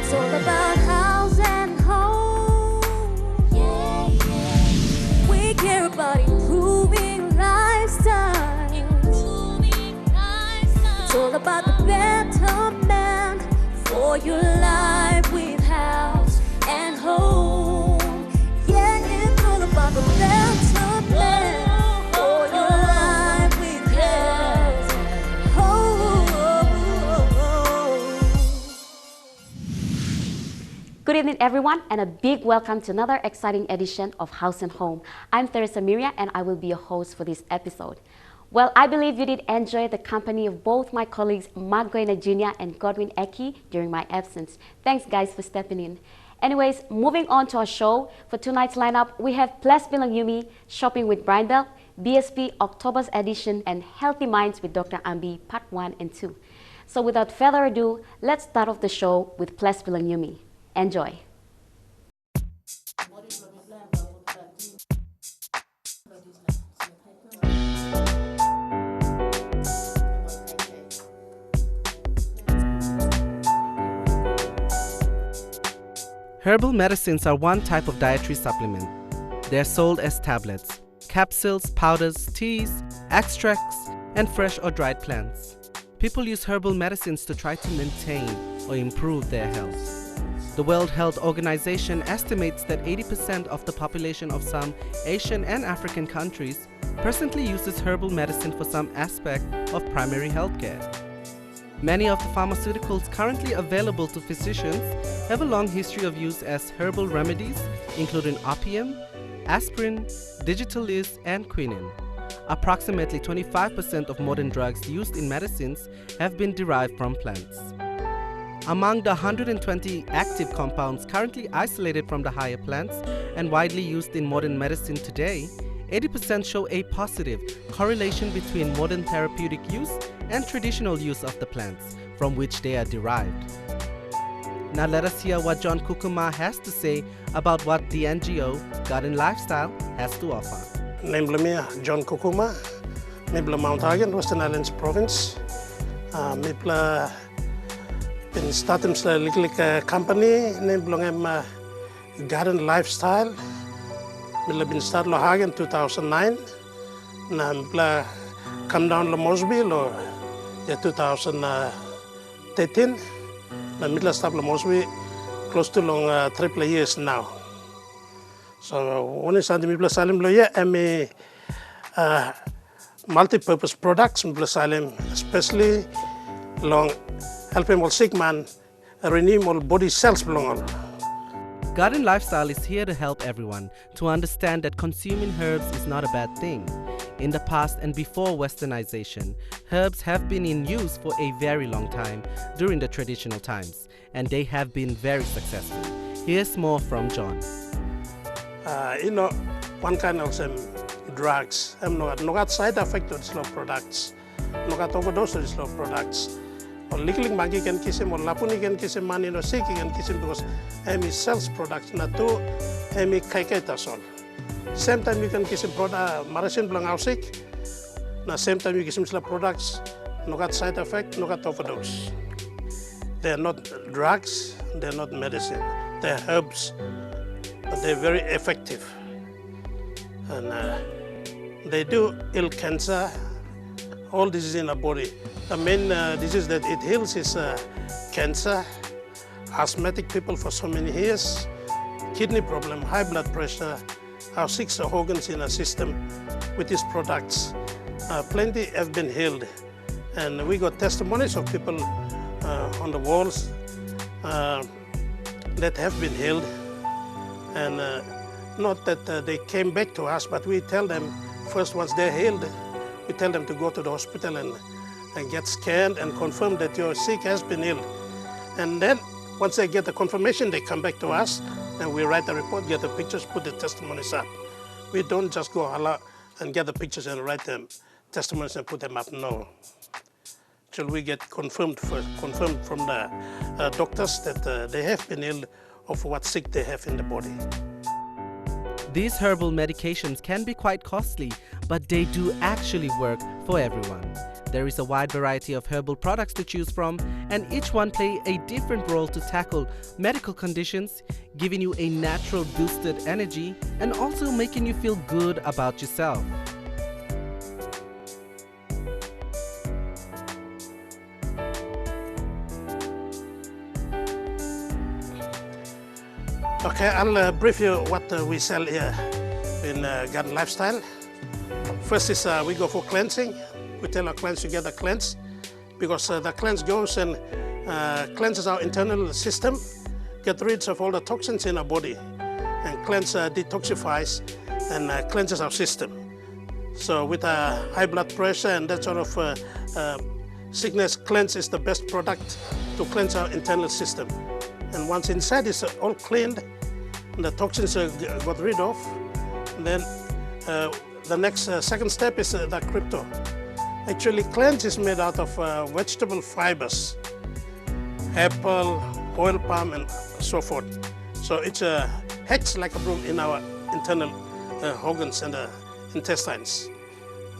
It's all about house and home. Yeah, yeah. We care about improving lifestyle. It's all about the betterment for your life with house and home. Yeah, it's all about the betterment for your life with house and home. Good evening, everyone, and a big welcome to another exciting edition of House and Home. I'm Teresa Miria, and I will be your host for this episode. Well, I believe you did enjoy the company of both my colleagues, Mark Goina Jr. and Godwin Eki, during my absence. Thanks, guys, for stepping in. Anyways, moving on to our show, for tonight's lineup, we have Ples Bilong Umi, Shopping with Brian Bell, BSP October's edition, and Healthy Minds with Dr. Ambi, Part 1 and 2. So without further ado, let's start off the show with Ples Bilong Umi. Enjoy. Herbal medicines are one type of dietary supplement. They are sold as tablets, capsules, powders, teas, extracts, and fresh or dried plants. People use herbal medicines to try to maintain or improve their health. The World Health Organization estimates that 80% of the population of some Asian and African countries presently uses herbal medicine for some aspect of primary health care. Many of the pharmaceuticals currently available to physicians have a long history of use as herbal remedies, including opium, aspirin, digitalis, and quinine. Approximately 25% of modern drugs used in medicines have been derived from plants. Among the 120 active compounds currently isolated from the higher plants and widely used in modern medicine today, 80% show a positive correlation between modern therapeutic use and traditional use of the plants from which they are derived. Now let us hear what John Kukuma has to say about what the NGO Garden Lifestyle has to offer. Name me John Kukuma, me Mount Hagen, Western Islands Province. Me been starting a little company named Garden Lifestyle. Me been started in Hagen 2009. Na come down to Mosby lo 2013. Na middle stop in Mosby close to long 3 years now. So when I started middle salim lo yeah, I'm multi-purpose products middle salim, especially long helping all sick man renew all body cells belong. Garden Lifestyle is here to help everyone to understand that consuming herbs is not a bad thing. In the past and before westernization, herbs have been in use for a very long time during the traditional times, and they have been very successful. Here's more from John. One kind of drugs, no side effect of slow products, no overdose of slow products. Or lickling monkey can kiss him, or lapuni can kiss him, man, sick can kiss him because Amy sells products, not to Amy kaiketasol. Same time you can kiss him product, Marasin Blanc sick. Now same time you kiss him products, no got side effect, no got overdose. They're not drugs, they're not medicine, they're herbs, but they're very effective. And they do heal cancer, all diseases in the body. The main disease that it heals is cancer, asthmatic people for so many years, kidney problem, high blood pressure, our 6 organs in our system with these products. Plenty have been healed. And we got testimonies of people on the walls that have been healed. And not that they came back to us, but we tell them first once they're healed, we tell them to go to the hospital and get scanned and confirm that your sick has been healed. And then once they get the confirmation, they come back to us and we write the report, get the pictures, put the testimonies up. We don't just go and get the pictures and write them testimonies and put them up, no. Till we get confirmed from the doctors that they have been healed of what sick they have in the body. These herbal medications can be quite costly, but they do actually work for everyone. There is a wide variety of herbal products to choose from, and each one play a different role to tackle medical conditions, giving you a natural boosted energy and also making you feel good about yourself. Okay, I'll brief you what we sell here in Garden Lifestyle. First is we go for cleansing. We tell our clients to get the cleanse because the cleanse goes and cleanses our internal system, get rid of all the toxins in our body, and cleanse detoxifies and cleanses our system. So with high blood pressure and that sort of sickness, cleanse is the best product to cleanse our internal system. And once inside is all cleaned, and the toxins got rid of, and then the next second step is the crypto. Actually, cleanse is made out of vegetable fibers, apple, oil palm, and so forth. So it acts like a broom in our internal organs and intestines.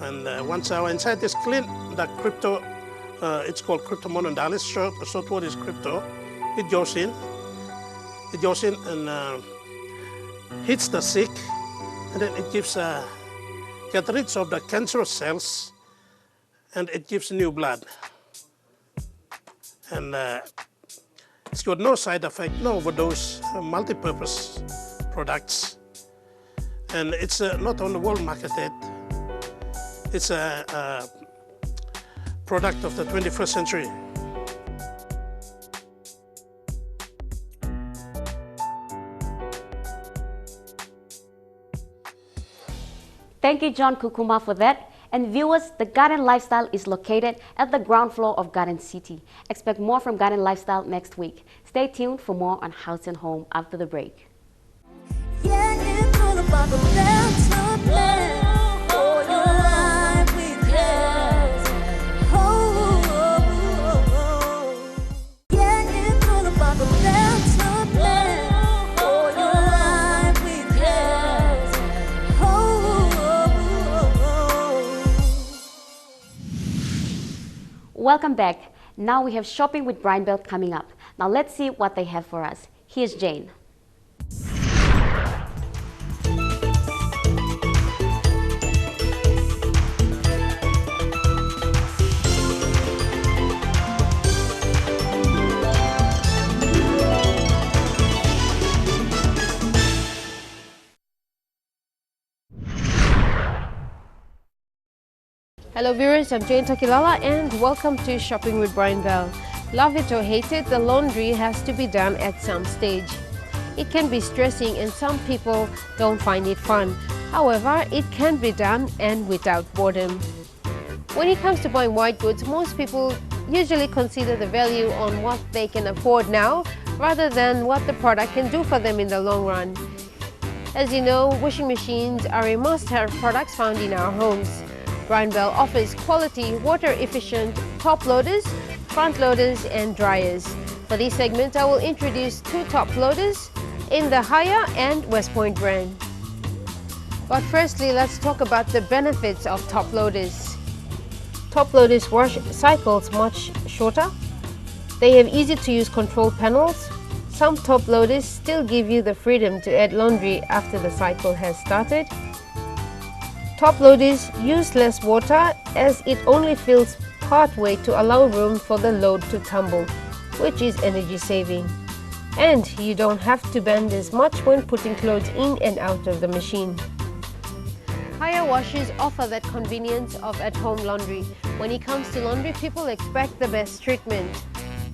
And once our inside is clean, the crypto, it's called crypto monodialis, short word is crypto. It goes in and hits the sick, and then it gives get rid of the cancerous cells, and it gives new blood. And it's got no side effect, no overdose, multi-purpose products. And it's not on the world market yet. It's a product of the 21st century. Thank you, John Kukuma, for that. And viewers, the Garden Lifestyle is located at the ground floor of Garden City. Expect more from Garden Lifestyle next week. Stay tuned for more on House and Home after the break. Yeah, it's all about the better plan for your life with Haus. Yeah, it's all about the better plan for your life with Haus. Welcome back. Now we have Shopping with Brian Bell coming up. Now let's see what they have for us. Here's Jane. Hello viewers, I'm Jane Takilala and welcome to Shopping with Brian Bell. Love it or hate it, the laundry has to be done at some stage. It can be stressing and some people don't find it fun. However, it can be done and without boredom. When it comes to buying white goods, most people usually consider the value on what they can afford now rather than what the product can do for them in the long run. As you know, washing machines are a must-have products found in our homes. Brian Bell offers quality, water-efficient top loaders, front loaders and dryers. For this segment, I will introduce two top loaders in the Haier and WestPoint brand. But firstly, let's talk about the benefits of top loaders. Top loaders wash cycles much shorter. They have easy-to-use control panels. Some top loaders still give you the freedom to add laundry after the cycle has started. Top loaders use less water as it only fills part way to allow room for the load to tumble, which is energy saving. And you don't have to bend as much when putting clothes in and out of the machine. Haier washers offer that convenience of at-home laundry. When it comes to laundry, people expect the best treatment.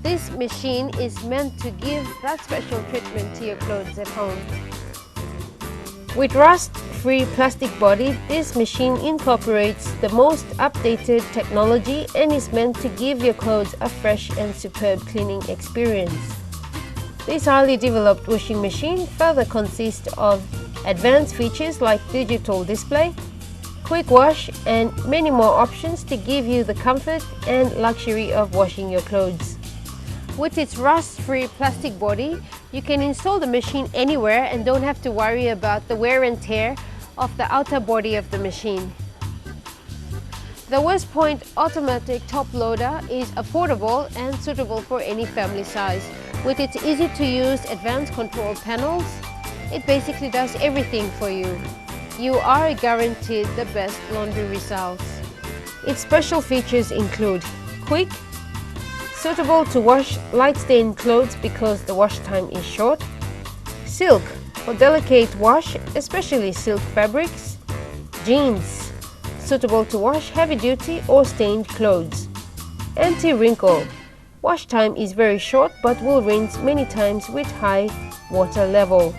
This machine is meant to give that special treatment to your clothes at home. With rust-free plastic body, this machine incorporates the most updated technology and is meant to give your clothes a fresh and superb cleaning experience. This highly developed washing machine further consists of advanced features like digital display, quick wash and many more options to give you the comfort and luxury of washing your clothes. With its rust-free plastic body, you can install the machine anywhere and don't have to worry about the wear and tear of the outer body of the machine. The WestPoint automatic top loader is affordable and suitable for any family size. With its easy-to-use advanced control panels, it basically does everything for you. You are guaranteed the best laundry results. Its special features include quick, suitable to wash light stained clothes because the wash time is short, silk for delicate wash, especially silk fabrics, jeans, suitable to wash heavy-duty or stained clothes, anti-wrinkle. Wash time is very short but will rinse many times with high water level.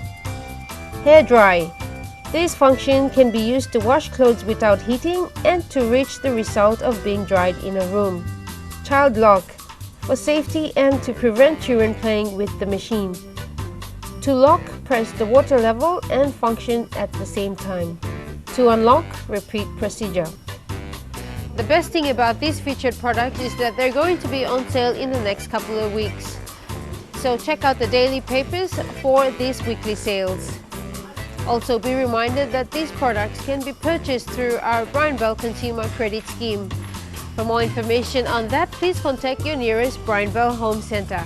Hair dry. This function can be used to wash clothes without heating and to reach the result of being dried in a room. Child lock. For safety and to prevent children playing with the machine. To lock, press the water level and function at the same time. To unlock, repeat procedure. The best thing about this featured product is that they're going to be on sale in the next couple of weeks. So check out the daily papers for these weekly sales. Also be reminded that these products can be purchased through our Brian Bell Consumer Credit Scheme. For more information on that, please contact your nearest Brian Bell Home Center.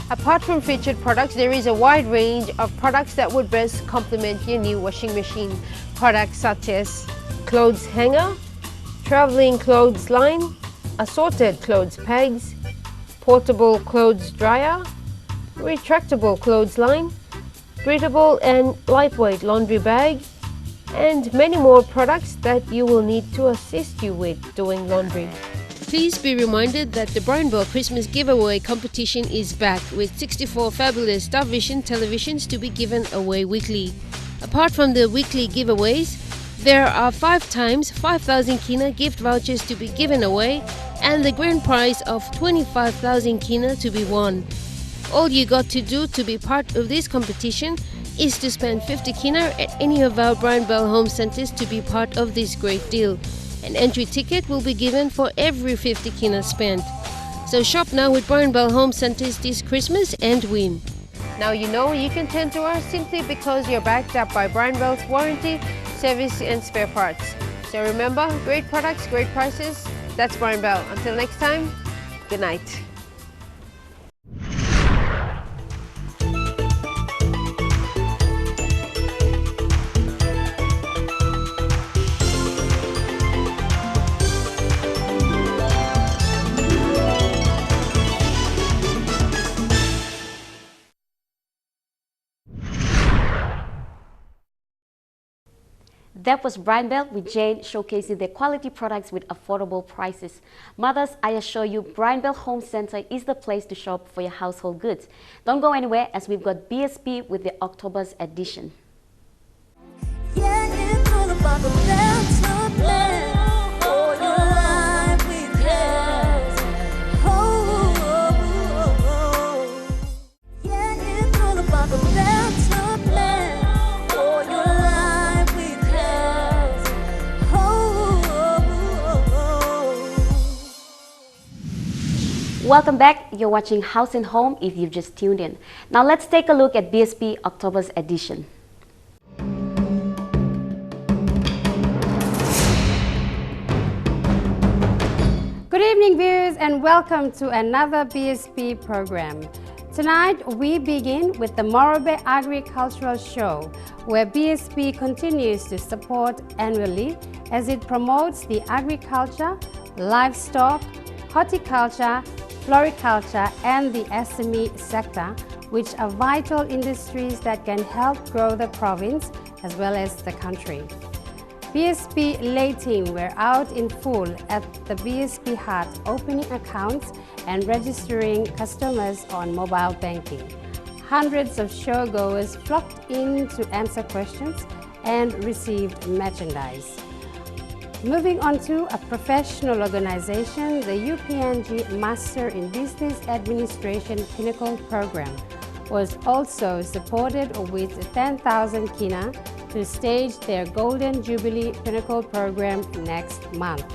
Apart from featured products, there is a wide range of products that would best complement your new washing machine. Products such as clothes hanger, traveling clothes line, assorted clothes pegs, portable clothes dryer, retractable clothes line, breathable and lightweight laundry bag, and many more products that you will need to assist you with doing laundry. Please be reminded that the Brian Bell Christmas giveaway competition is back with 64 fabulous Star Vision televisions to be given away weekly. Apart from the weekly giveaways, there are 5 times 5,000 kina gift vouchers to be given away and the grand prize of 25,000 kina to be won. All you got to do to be part of this competition is to spend 50 kina at any of our Brian Bell Home Centers to be part of this great deal. An entry ticket will be given for every 50 kina spent. So shop now with Brian Bell Home Centers this Christmas and win. Now you know you can turn to us simply because you're backed up by Brian Bell's warranty, service and spare parts. So remember, great products, great prices. That's Brian Bell. Until next time, good night. That was Brian Bell with Jane showcasing their quality products with affordable prices. Mothers, I assure you, Brian Bell Home Center is the place to shop for your household goods. Don't go anywhere as we've got BSB with the October's edition. Yeah, it's all about the better plan for your life with Haus. Yeah, it's all about the better plan for your life with Haus. Welcome back. You're watching House and Home if you've just tuned in. Now let's take a look at BSB October's edition. Good evening viewers and welcome to another BSB program. Tonight we begin with the Mawe Agricultural Show, where BSB continues to support annually as it promotes the agriculture, livestock, horticulture, floriculture and the SME sector, which are vital industries that can help grow the province as well as the country. BSB Lay team were out in full at the BSB Hut opening accounts and registering customers on mobile banking. Hundreds of showgoers flocked in to answer questions and received merchandise. Moving on to a professional organization, the UPNG Master in Business Administration Pinnacle Program was also supported with 10,000 kina to stage their Golden Jubilee Pinnacle Program next month.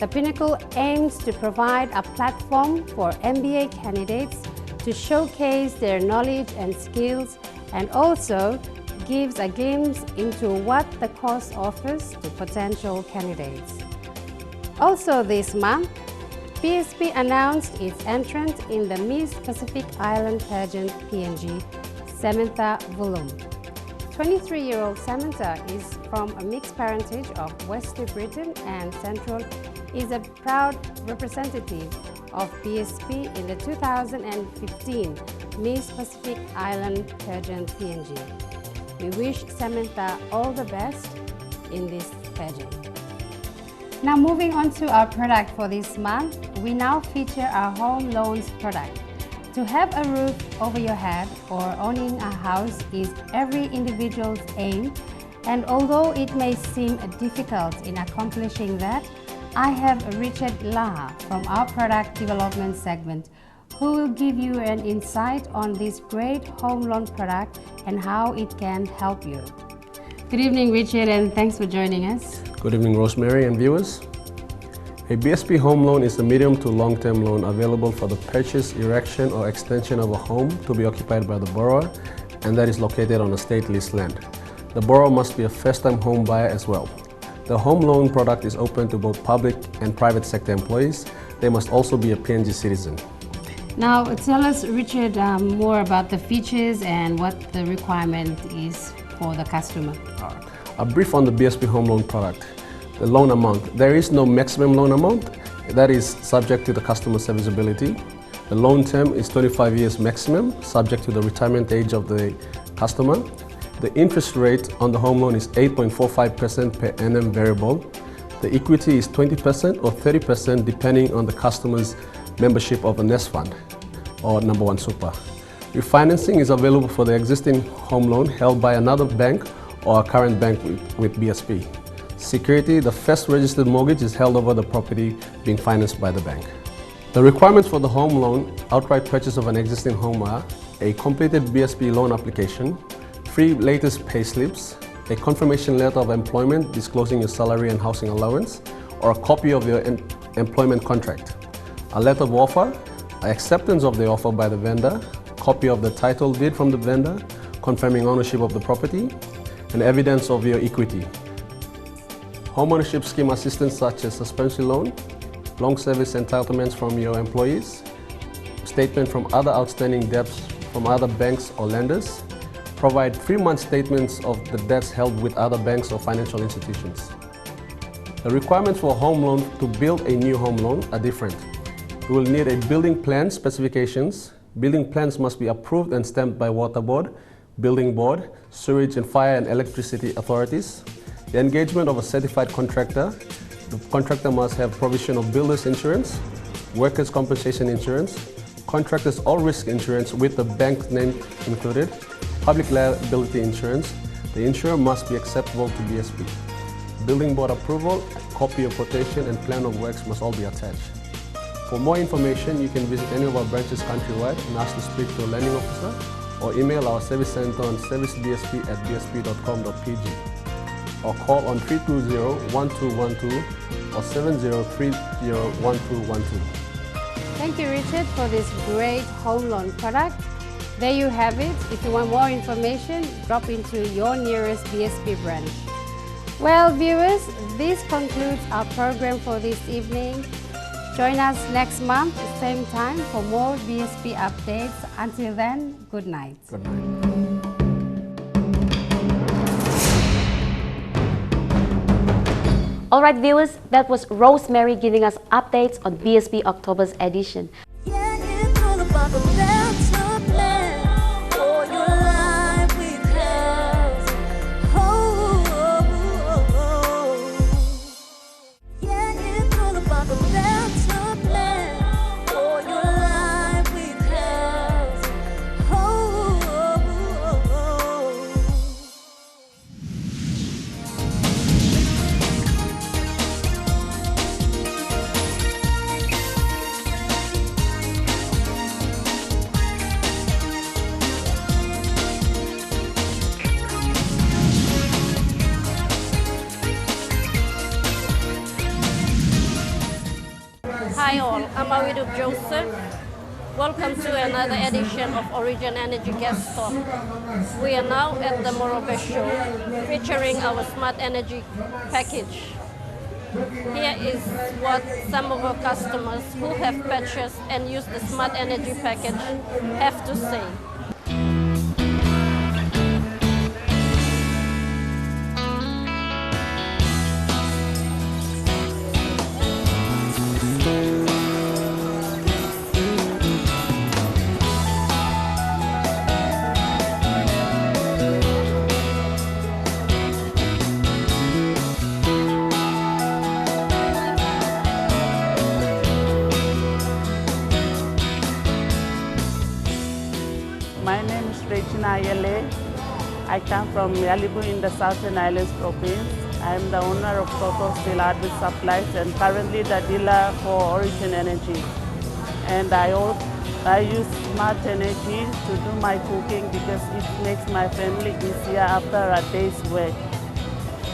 The Pinnacle aims to provide a platform for MBA candidates to showcase their knowledge and skills, and also gives a glimpse into what the course offers to potential candidates. Also this month, BSP announced its entrance in the Miss Pacific Island pageant PNG, Samantha Volum. 23-year-old Samantha is from a mixed parentage of West Britain and Central, is a proud representative of BSP in the 2015 Miss Pacific Island pageant PNG. We wish Samantha all the best in this pageant. Now moving on to our product for this month, we now feature our home loans product. To have a roof over your head or owning a house is every individual's aim, and although it may seem difficult in accomplishing that, I have Richard Laha from our product development segment who will give you an insight on this great home loan product and how it can help you. Good evening, Richard, and thanks for joining us. Good evening, Rosemary and viewers. A BSP home loan is a medium to long-term loan available for the purchase, erection, or extension of a home to be occupied by the borrower and that is located on a state leased land. The borrower must be a first-time home buyer as well. The home loan product is open to both public and private sector employees. They must also be a PNG citizen. Now tell us, Richard, more about the features and what the requirement is for the customer. A brief on the BSP home loan product. The loan amount. There is no maximum loan amount. That is subject to the customer serviceability. The loan term is 25 years maximum, subject to the retirement age of the customer. The interest rate on the home loan is 8.45% per annum variable. The equity is 20% or 30% depending on the customer's membership of a nest fund or number one super. Refinancing is available for the existing home loan held by another bank or a current bank with BSP. Security, the first registered mortgage is held over the property being financed by the bank. The requirements for the home loan, outright purchase of an existing home are a completed BSP loan application, free latest pay slips, a confirmation letter of employment disclosing your salary and housing allowance, or a copy of your employment contract, a letter of offer, acceptance of the offer by the vendor, copy of the title deed from the vendor, confirming ownership of the property, and evidence of your equity. Home ownership scheme assistance such as suspension loan, long service entitlements from your employees, statement from other outstanding debts from other banks or lenders, provide 3-month statements of the debts held with other banks or financial institutions. The requirements for a home loan to build a new home loan are different. You will need a building plan specifications. Building plans must be approved and stamped by Water Board, Building Board, Sewage and Fire and Electricity authorities. The engagement of a certified contractor. The contractor must have provision of builder's insurance, workers' compensation insurance, contractor's all-risk insurance with the bank name included, public liability insurance. The insurer must be acceptable to BSP. Building Board approval, copy of quotation and plan of works must all be attached. For more information, you can visit any of our branches countrywide and ask to speak to a lending officer or email our service center on servicebsp@bsp.com.pg or call on 320-1212 or 7030-1212. Thank you, Richard, for this great home loan product. There you have it. If you want more information, drop into your nearest BSP branch. Well, viewers, this concludes our program for this evening. Join us next month, same time, for more BSP updates. Until then, good night. Good night. All right, viewers, that was Rosemary giving us updates on BSP October's edition. Yeah, it's all about the better plan for your life with Haus. Yeah, it's all about the better plan for your life with Haus. Hi all, I'm Mawe Joseph. Welcome to another edition of Origin Energy Guest Talk. We are now at the Mawe show featuring our Smart Energy package. Here is what some of our customers who have purchased and used the Smart Energy package have to say. My name is Regina. I come from Yalibu in the Southern Islands province. I am the owner of Total Steel Hardware Supplies and currently the dealer for Origin Energy. And I use Smart Energy to do my cooking because it makes my family easier after a day's work.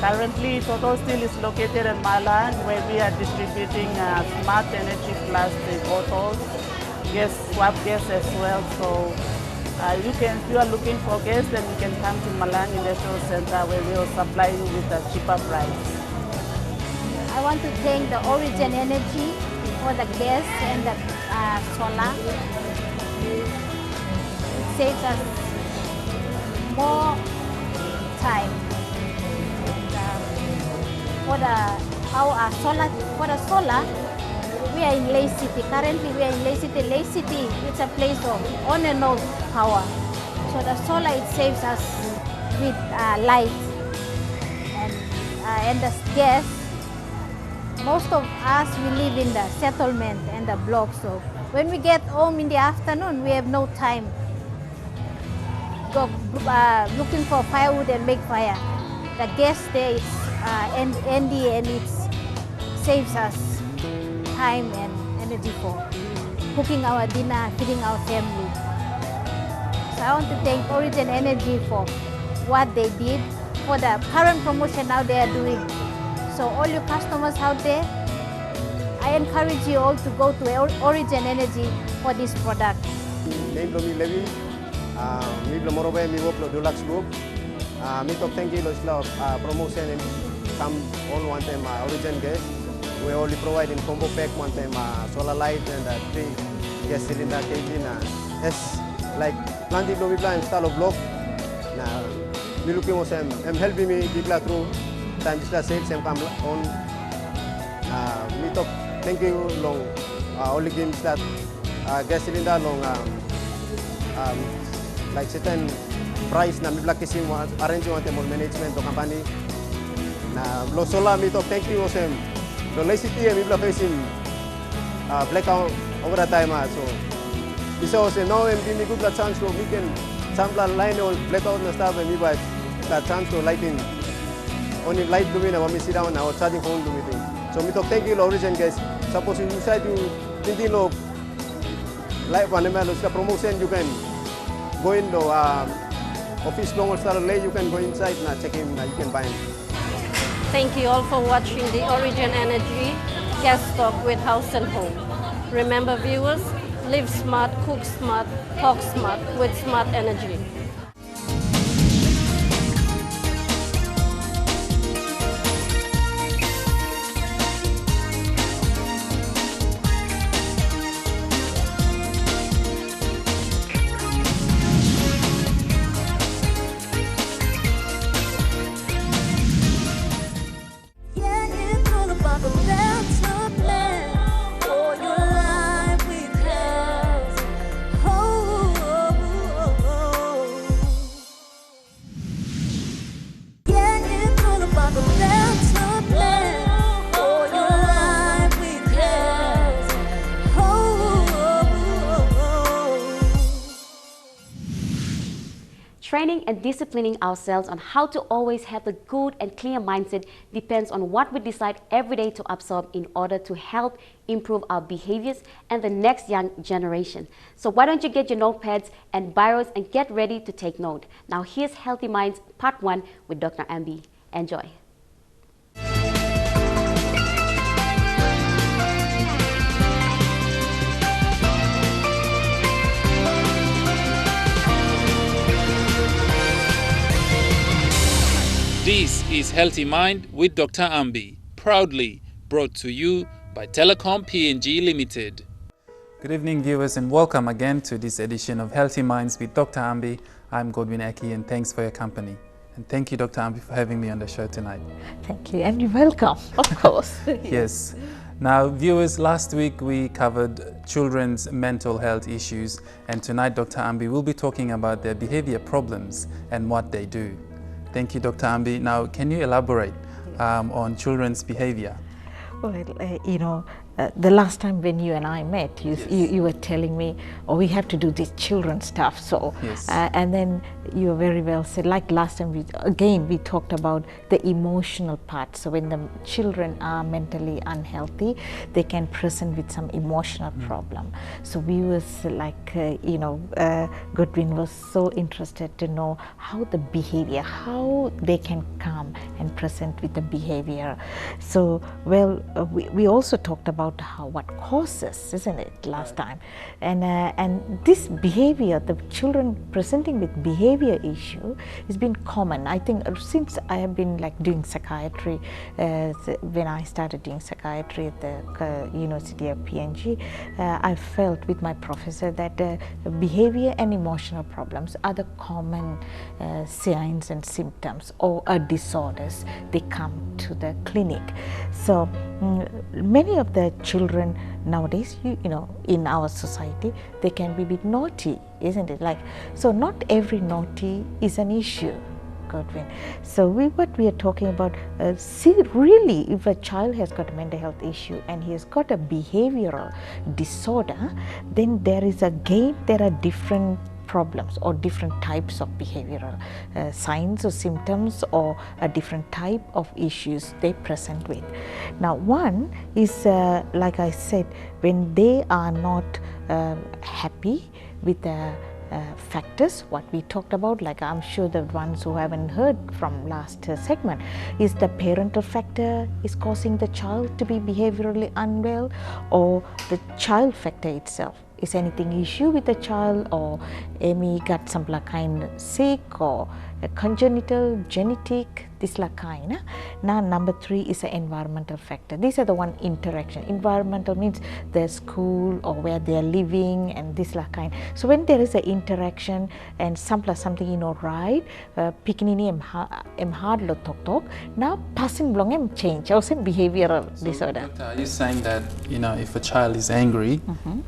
Currently, Total Steel is located in Malang, where we are distributing Smart Energy plastic bottles, swap gas as well. So if you are looking for gas, then you can come to Malang Industrial Center where we will supply you with a cheaper price. I want to thank the Origin Energy for the gas and the solar. It saves us more time. For the solar, we are in Lake City. Currently, we are in Lake City. Lake City is a place of on and off power. So the solar, it saves us with light and the gas. Most of us, we live in the settlement and the block. So when we get home in the afternoon, we have no time go looking for firewood and make fire. The gas there is handy and it saves us time and energy for cooking our dinner, feeding our family. So I want to thank Origin Energy for what they did, for the current promotion now they are doing. So all you customers out there, I encourage you all to go to Origin Energy for this product. Name Lomi Levi, mi Blomorobe, mi work Deluxe Group. Me top thank you promotion and come all one time Origin gas. We only provide in combo pack one time solar light and 3 gas cylinder kg. Yes, like planting Lomi plan install a block. Me looking for some helping me people through time just sales and come on. Me top thank you long only give that gas cylinder long like certain price na mi black kasi arrange one time management to company na lo solar me top thank you sem lo Lake City mi black facing blackout over the time so isa say no em give me good chance so we can sample line or blackout na stuff and me buy that chance to lighting only light doing na we sit down now charging phone doing so me top thank you lo Origin guys suppose you decide to thinking lo like one lo promotion you can go in the office long star lay you can go inside and check in you can buy it. Thank you all for watching the Origin Energy Gas Talk with House and Home. Remember viewers, live smart, cook smart, talk smart with Smart Energy. Yeah, it's all about the better plan for your life with Haus. Yeah, it's all about the better plan for your life with Haus. Training and disciplining ourselves on how to always have a good and clear mindset depends on what we decide every day to absorb in order to help improve our behaviors and the next young generation. So why don't you get your notepads and biros and get ready to take note. Now here's Healthy Minds Part 1 with Dr. Ambi. Enjoy. This is Healthy Mind with Dr. Ambi, proudly brought to you by Telecom PNG Limited. Good evening, viewers, and welcome again to this edition of Healthy Minds with Dr. Ambi. I'm Goina Jnr, and thanks for your company. And thank you, Dr. Ambi, for having me on the show tonight. Thank you, and you're welcome, of course. Yes. Now, viewers, last week we covered children's mental health issues, and tonight Dr. Ambi will be talking about their behavior problems and what they do. Thank you, Dr. Ambi. Now, can you elaborate on children's behavior? Well, the last time when you and I met, you were telling me, oh, we have to do this children stuff. So, yes. And then you very well said, like last time, we talked about the emotional part. So when the children are mentally unhealthy, they can present with some emotional problem. So we was like, Goodwin was so interested to know how the behavior, how they can come and present with the behavior. So, well, we also talked about what causes, isn't it, last time, and this behavior, the children presenting with behavior issue, has been common. I think since I have been like doing psychiatry, when I started doing psychiatry at the University of PNG, I felt with my professor that behavior and emotional problems are the common signs and symptoms or disorders. They come to the clinic. So many of the children nowadays, in our society, they can be a bit naughty, isn't it? So not every naughty is an issue, Godwin. So what we are talking about, really, if a child has got a mental health issue and he has got a behavioral disorder, then there are different problems or different types of behavioral signs or symptoms or a different type of issues they present with. Now, one is, like I said, when they are not happy with the factors, what we talked about, like I'm sure the ones who haven't heard from last segment, is the parental factor is causing the child to be behaviorally unwell, or the child factor itself. Is anything issue with the child, or Amy got some kind sick, or a congenital, genetic, this kind. Now, number 3 is an environmental factor. These are the one interaction. Environmental means the school or where they are living and this kind. So when there is an interaction and something right, picking em hard lo talk. Now passing belong em change. Also behavioral disorder. Doctor, are you saying that if a child is angry,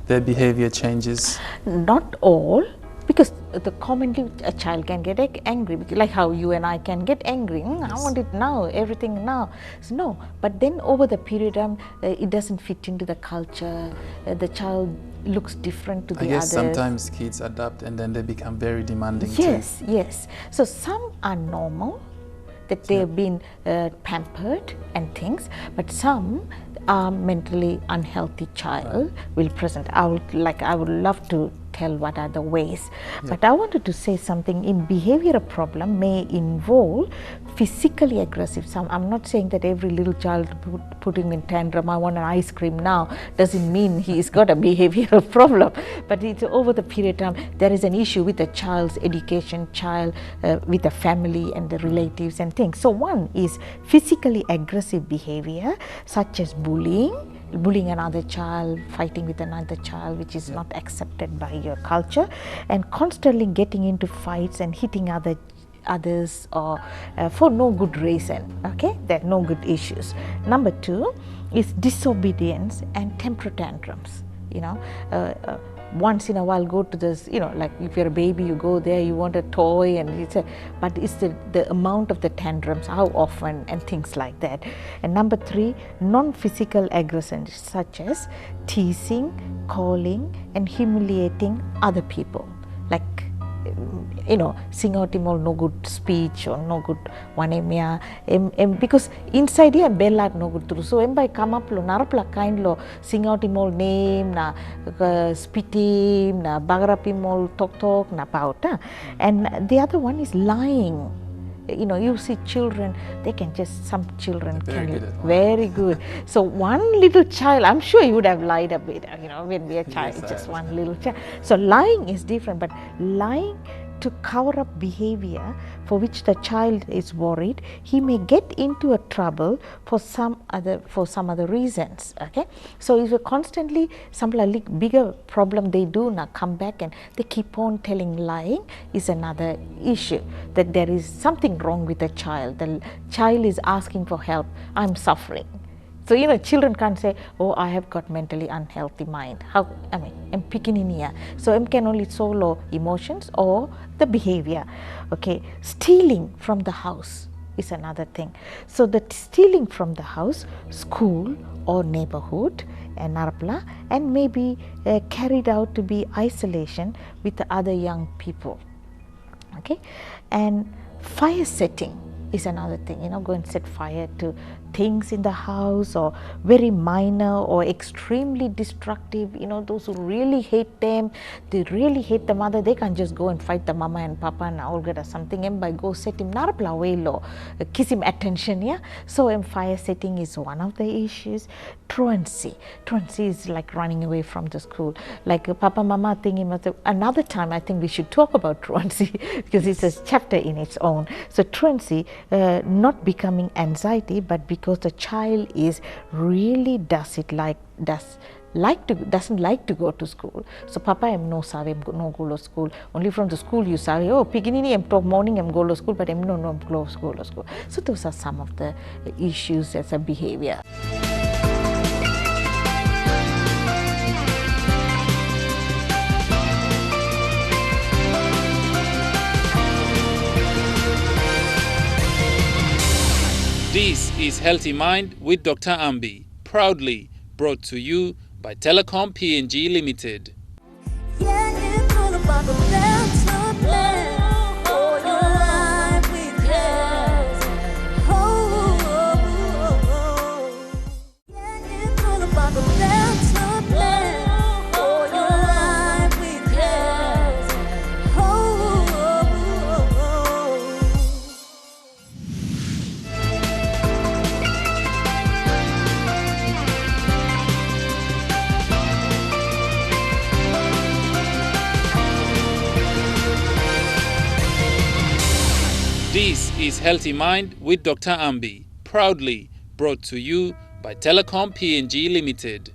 their behavior changes? Not all. Because commonly a child can get angry, like how you and I can get angry. I want it now, everything now. So no, but then over the period of time, it doesn't fit into the culture. The child looks different to the others. I guess sometimes kids adapt and then they become very demanding too. Yes. So some are normal, that they have been pampered and things, but some are mentally unhealthy child will present. I would love to tell what are the ways, but I wanted to say something. In behavioral problem may involve physically aggressive. I'm not saying that every little child putting in tantrum, I want an ice cream now, doesn't mean he's got a behavioral problem, but it's over the period of time there is an issue with the child's education, with the family and the relatives and things. So one is physically aggressive behavior such as bullying another child, fighting with another child, which is not accepted by your culture, and constantly getting into fights and hitting others or for no good reason. Okay, there are no good issues. Number 2 is disobedience and temper tantrums. Once in a while go to this, like if you're a baby, you go there, you want a toy, and but it's the amount of the tantrums, how often, and things like that. And number 3, non-physical aggression such as teasing, calling, and humiliating other people, like sing out him all no good speech or no good one because inside here bella no good through. So by come up lo narapla kind lo sing out him all name na spit him na bagrap him all talk na pauta. And the other one is lying. You see children, they can some children can very good. So one little child, I'm sure you would have lied a bit, when we are child, just one little child. So lying is different, but lying to cover up behavior for which the child is worried, he may get into a trouble for some other reasons. Okay, so if you constantly some like bigger problem they do now come back and they keep on telling lying is another issue, that there is something wrong with the child is asking for help, I'm suffering. So, you know, children can't say, oh, I have got mentally unhealthy mind. How, I mean, I'm picking in here. So, I can only solo emotions or the behavior. Okay, stealing from the house is another thing. So, the stealing from the house, school or neighborhood and narpla, and maybe carried out to be isolation with the other young people. Okay, and fire setting is another thing, you know, go and set fire to things in the house, or very minor or extremely destructive, you know, those who really hate them, they really hate the mother, they can't just go and fight the mama and papa and all get or something, and by go set him narapla way low, kiss him attention, yeah. So fire setting is one of the issues. Truancy is like running away from the school, like papa mama thing. Another time I think we should talk about truancy because it's a chapter in its own. So truancy, not becoming anxiety, but because the child is really doesn't like to go to school. So papa am no save no go to school. Only from the school you say, oh beginning am talk morning am go to school, but am no go to school. So those are some of the issues as a behavior. This is Healthy Mind with Dr. Ambi, proudly brought to you by Telecom PNG Limited. Yeah, it's all about the better plan for your life with Haus. Yeah, it's all about the better plan for your life with Haus. This is Healthy Mind with Dr. Ambi, proudly brought to you by Telecom PNG Limited.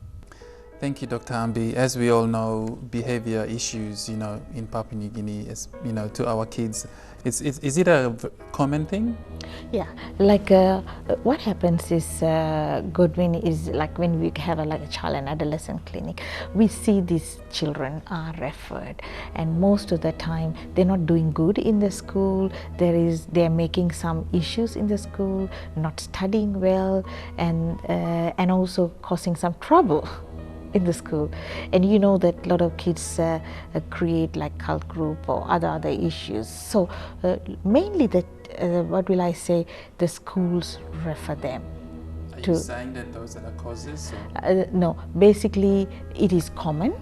Thank you, Dr. Ambi. As we all know, behavior issues, you know, in Papua New Guinea, is, you know, to our kids, is it a common thing? Yeah, like what happens is, Godwin, is like when we have like a child and adolescent clinic, we see these children are referred, and most of the time they're not doing good in the school. They're making some issues in the school, not studying well, and also causing some trouble in the school. And you know that a lot of kids create like cult group or other issues. So mainly that what will I say, the schools refer them. Are you saying that those are the causes? No, basically it is common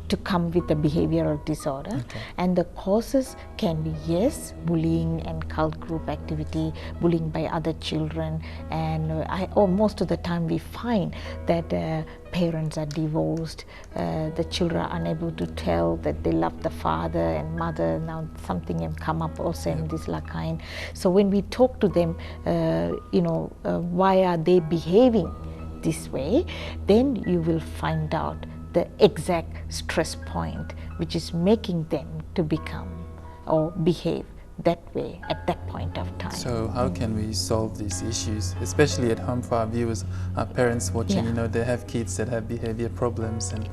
to come with a behavioral disorder. Okay. And the causes can be, yes, bullying and cult group activity, bullying by other children, and most of the time we find that parents are divorced, the children are unable to tell that they love the father and mother. Now something can come up also in this kind. So when we talk to them, why are they behaving this way, then you will find out the exact stress point which is making them to become or behave that way at that point of time. So how can we solve these issues, especially at home for our viewers, our parents watching, you know, they have kids that have behavior problems, and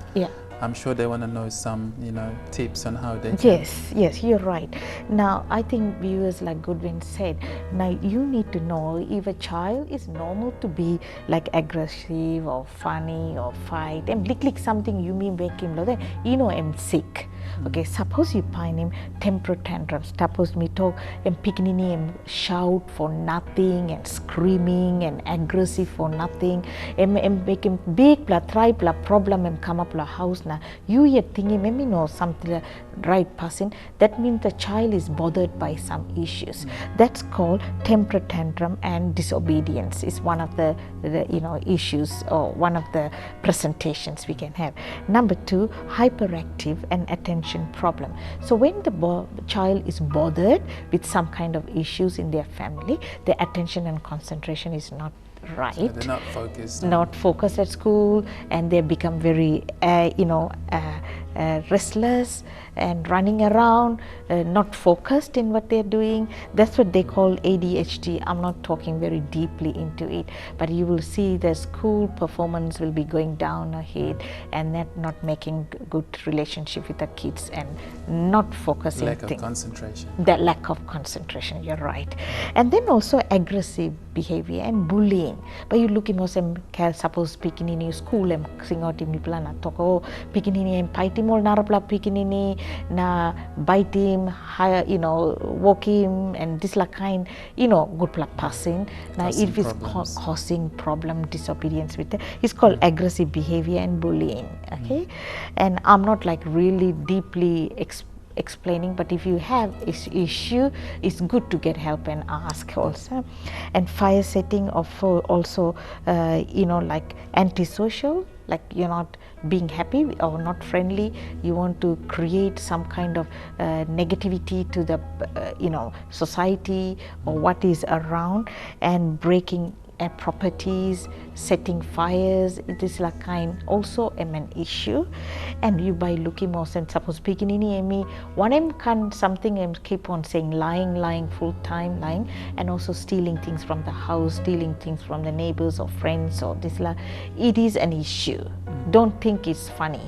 I'm sure they want to know some, you know, tips on how they can. Yes, you're right. Now, I think viewers, like Goodwin said, now you need to know if a child is normal to be like aggressive or funny or fight, and click something you may make him, you know, I'm sick. Okay, suppose you find him temper tantrums, suppose me talk and picking him shout for nothing and screaming and aggressive for nothing, and make him big problem and come up house na you yet thinking maybe know something right person, that means the child is bothered by some issues. That's called temper tantrum, and disobedience is one of the issues or one of the presentations we can have. Number two, hyperactive and attention attention problem. So when the child is bothered with some kind of issues in their family, their attention and concentration is not right. So they're not focused. Not focused at school, and they become very, restless and running around, not focused in what they're doing. That's what they call ADHD. I'm not talking very deeply into it, but you will see the school performance will be going down ahead, and not making good relationship with the kids, and not focusing. Lack of concentration. That lack of concentration, you're right. And then also aggressive behavior and bullying. But you look in some suppose pikinini school and sing out in plana toko pikinini and paitimol narapla pikinini na bite him, walk him, and this like kind, good plak passing. Now if it's causing problem, disobedience with it, it's called aggressive behavior and bullying. Okay, and I'm not like really deeply explaining, but if you have issue, it's good to get help and ask also. And fire setting of also like antisocial, like you're not being happy or not friendly, you want to create some kind of negativity to the society or what is around, and breaking properties, setting fires. It is like kind also an issue. And you by looking more, and suppose pikinini emi one em can something and keep on saying lying full time lying, and also stealing things from the house, stealing things from the neighbors or friends or this like, it is an issue. Don't think it's funny.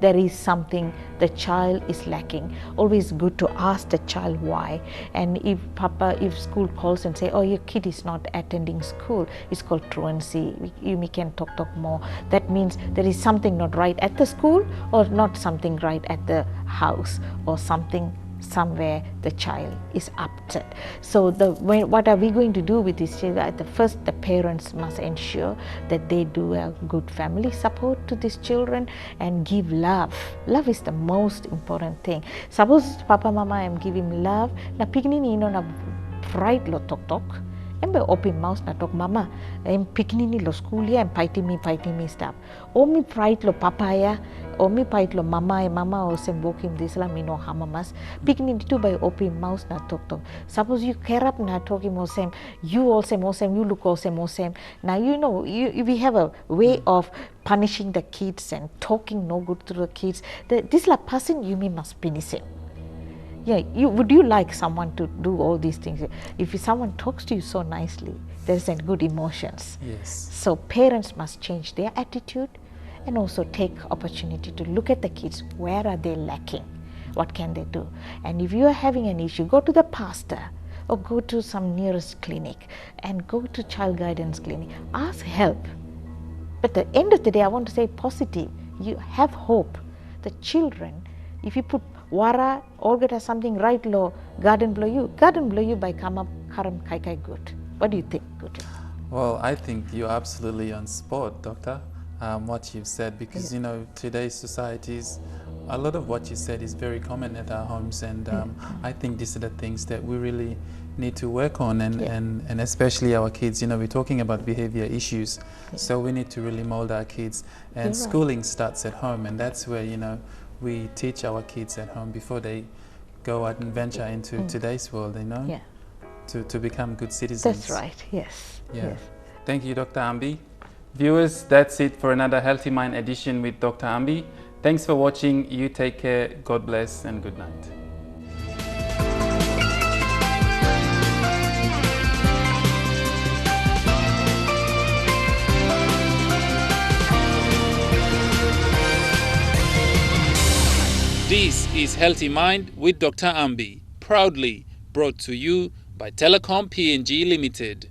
There is something the child is lacking. Always good to ask the child why. And if school calls and say, oh, your kid is not attending school, it's called truancy. We can talk more. That means there is something not right at the school, or not something right at the house, or something somewhere the child is upset. So what are we going to do with this child? At the first, the parents must ensure that they do a good family support to these children and give love. Love is the most important thing. Suppose papa mama am giving love, na pikinini na pride lo tok. Embe open mouse na talk mama, em pikinini lo school ya, em fighting me stuff. Omi pride lo papaya, omi pride lo mama o sem walking this la mino hamamas. Pikinini tu by open mouse na talk. Suppose you care up na talking mo sem, you also mo sem, you look also mo sem. Now we have a way of punishing the kids and talking no good to the kids. This la person you must punish him. Yeah, would you like someone to do all these things? If someone talks to you so nicely, there's a good emotions. Yes. So parents must change their attitude, and also take opportunity to look at the kids. Where are they lacking? What can they do? And if you are having an issue, go to the pastor or go to some nearest clinic and go to child guidance clinic. Ask help. But at the end of the day, I want to say positive. You have hope. The children, if you put wara or get something right low, garden blow you by come up karam kai good. What do you think, good? Well, I think you're absolutely on spot, Doctor, what you've said, because today's societies, a lot of what you said is very common at our homes, and I think these are the things that we really need to work on, and especially our kids. We're talking about behavior issues, so we need to really mold our kids, and schooling starts at home, and that's where we teach our kids at home before they go out and venture into today's world, to become good citizens. That's right, yes. Yes. Thank you, Dr. Ambi. Viewers, that's it for another Healthy Mind edition with Dr. Ambi. Thanks for watching. You take care. God bless and good night. This is Healthy Mind with Dr. Ambi, proudly brought to you by Telecom PNG Limited.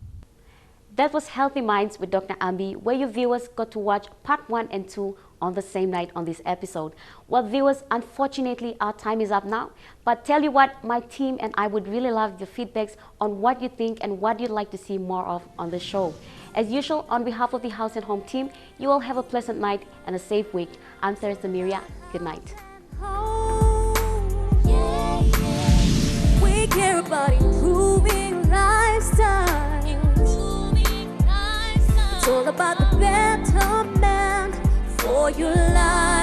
That was Healthy Minds with Dr. Ambi, where your viewers got to watch part 1 and 2 on the same night on this episode. Well, viewers, unfortunately, our time is up now. But tell you what, my team and I would really love your feedbacks on what you think and what you'd like to see more of on the show. As usual, on behalf of the House and Home team, you all have a pleasant night and a safe week. I'm Rosemary. Good night. We care about improving lifestyles. It's all about the betterment for your life.